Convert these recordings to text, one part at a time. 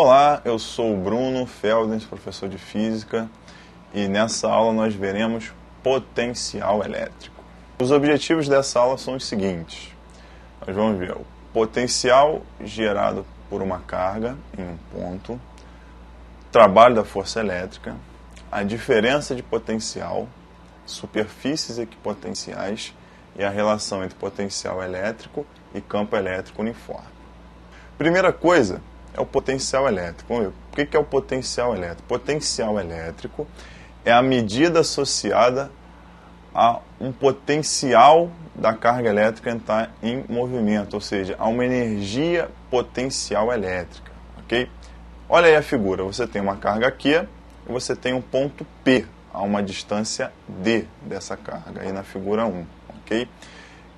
Olá, eu sou o Bruno Feldens, professor de Física, e nessa aula nós veremos potencial elétrico. Os objetivos dessa aula são os seguintes. Nós vamos ver o potencial gerado por uma carga em um ponto, trabalho da força elétrica, a diferença de potencial, superfícies equipotenciais e a relação entre potencial elétrico e campo elétrico uniforme. Primeira coisa é o potencial elétrico. Vamos ver. O que é o potencial elétrico? Potencial elétrico é a medida associada a um potencial da carga elétrica entrar em movimento, ou seja, a uma energia potencial elétrica. Ok? Olha aí a figura. Você tem uma carga Q e você tem um ponto P a uma distância D dessa carga, aí na figura 1. Ok?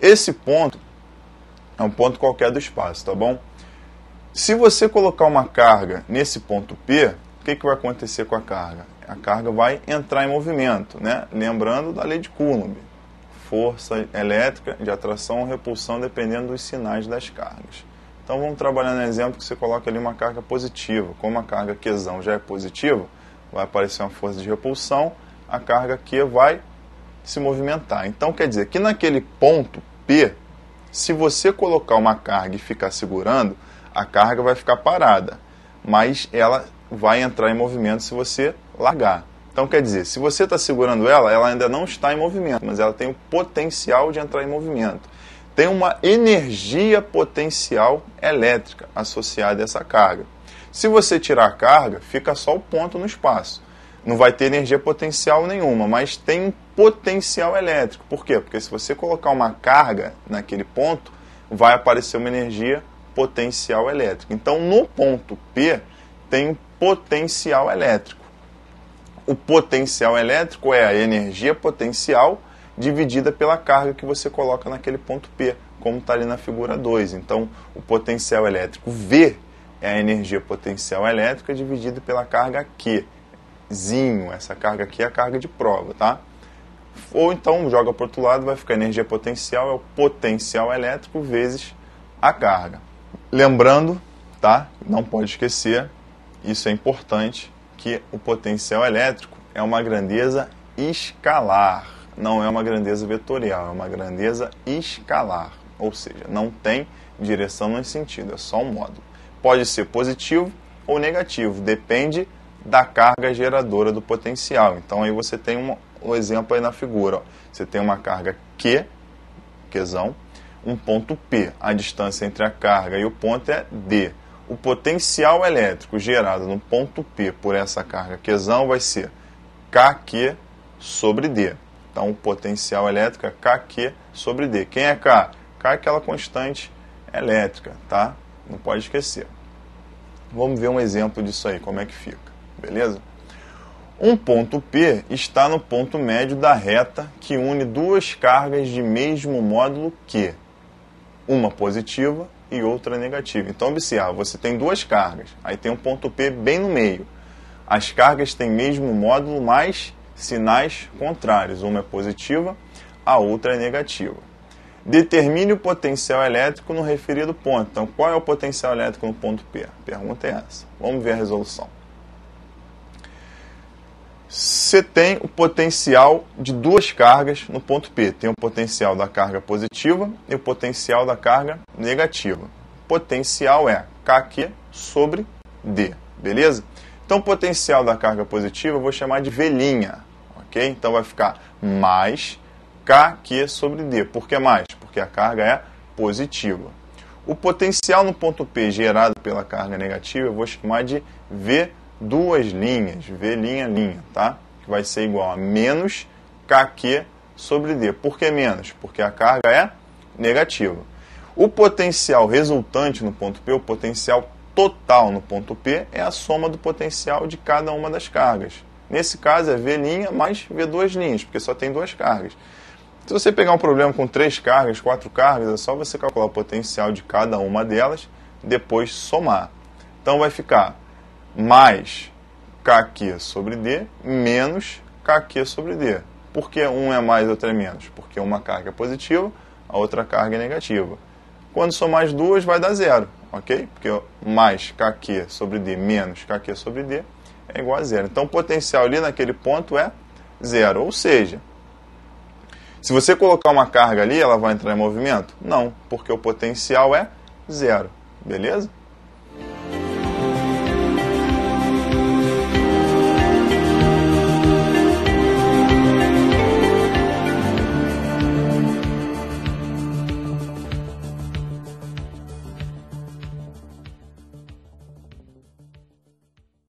Esse ponto é um ponto qualquer do espaço, tá bom? Se você colocar uma carga nesse ponto P, o que vai acontecer com a carga? A carga vai entrar em movimento, né? Lembrando da lei de Coulomb. Força elétrica de atração ou repulsão dependendo dos sinais das cargas. Então vamos trabalhar no exemplo que você coloca ali uma carga positiva. Como a carga Qzão já é positiva, vai aparecer uma força de repulsão, a carga Q vai se movimentar. Então quer dizer que naquele ponto P, se você colocar uma carga e ficar segurando, a carga vai ficar parada, mas ela vai entrar em movimento se você largar. Então quer dizer, se você está segurando ela ainda não está em movimento, mas ela tem o potencial de entrar em movimento. Tem uma energia potencial elétrica associada a essa carga. Se você tirar a carga, fica só o ponto no espaço. Não vai ter energia potencial nenhuma, mas tem um potencial elétrico. Por quê? Porque se você colocar uma carga naquele ponto, vai aparecer uma energia potencial elétrico. Então, no ponto P, tem um potencial elétrico. O potencial elétrico é a energia potencial dividida pela carga que você coloca naquele ponto P, como está ali na figura 2. Então, o potencial elétrico V é a energia potencial elétrica dividida pela carga Q. Zinho, essa carga aqui é a carga de prova, tá? Ou então, joga para o outro lado, vai ficar a energia potencial, é o potencial elétrico vezes a carga. Lembrando, tá? Não pode esquecer, isso é importante, que o potencial elétrico é uma grandeza escalar, não é uma grandeza vetorial, é uma grandeza escalar, ou seja, não tem direção nem sentido, é só um módulo. Pode ser positivo ou negativo, depende da carga geradora do potencial. Então aí você tem um exemplo aí na figura, ó. Você tem uma carga Qzão, um ponto P. A distância entre a carga e o ponto é D. O potencial elétrico gerado no ponto P por essa carga Qzão vai ser Kq sobre D. Então, o potencial elétrico é Kq sobre D. Quem é K? K é aquela constante elétrica, tá? Não pode esquecer. Vamos ver um exemplo disso aí, como é que fica. Beleza? Um ponto P está no ponto médio da reta que une duas cargas de mesmo módulo Q. Uma positiva e outra negativa. Então, observa, você tem duas cargas, aí tem um ponto P bem no meio. As cargas têm mesmo módulo, mas sinais contrários. Uma é positiva, a outra é negativa. Determine o potencial elétrico no referido ponto. Então, qual é o potencial elétrico no ponto P? A pergunta é essa. Vamos ver a resolução. Você tem o potencial de duas cargas no ponto P. Tem o potencial da carga positiva e o potencial da carga negativa. O potencial é Kq sobre D, beleza? Então, o potencial da carga positiva eu vou chamar de V', ok? Então, vai ficar mais Kq sobre D. Por que mais? Porque a carga é positiva. O potencial no ponto P gerado pela carga negativa eu vou chamar de V', V', tá? Que vai ser igual a menos Kq sobre D. Por que menos? Porque a carga é negativa. O potencial resultante no ponto P, o potencial total no ponto P, é a soma do potencial de cada uma das cargas. Nesse caso é V' mais V', porque só tem duas cargas. Se você pegar um problema com 3 cargas, 4 cargas, é só você calcular o potencial de cada uma delas, depois somar. Então vai ficar mais Kq sobre D menos Kq sobre D. Por que um é mais e outro é menos? Porque uma carga é positiva, a outra carga é negativa. Quando somar as duas vai dar zero. ok? Porque mais kq sobre d menos kq sobre d é igual a zero. Então o potencial ali naquele ponto é zero. Ou seja, se você colocar uma carga ali, ela vai entrar em movimento? Não, porque o potencial é zero. Beleza?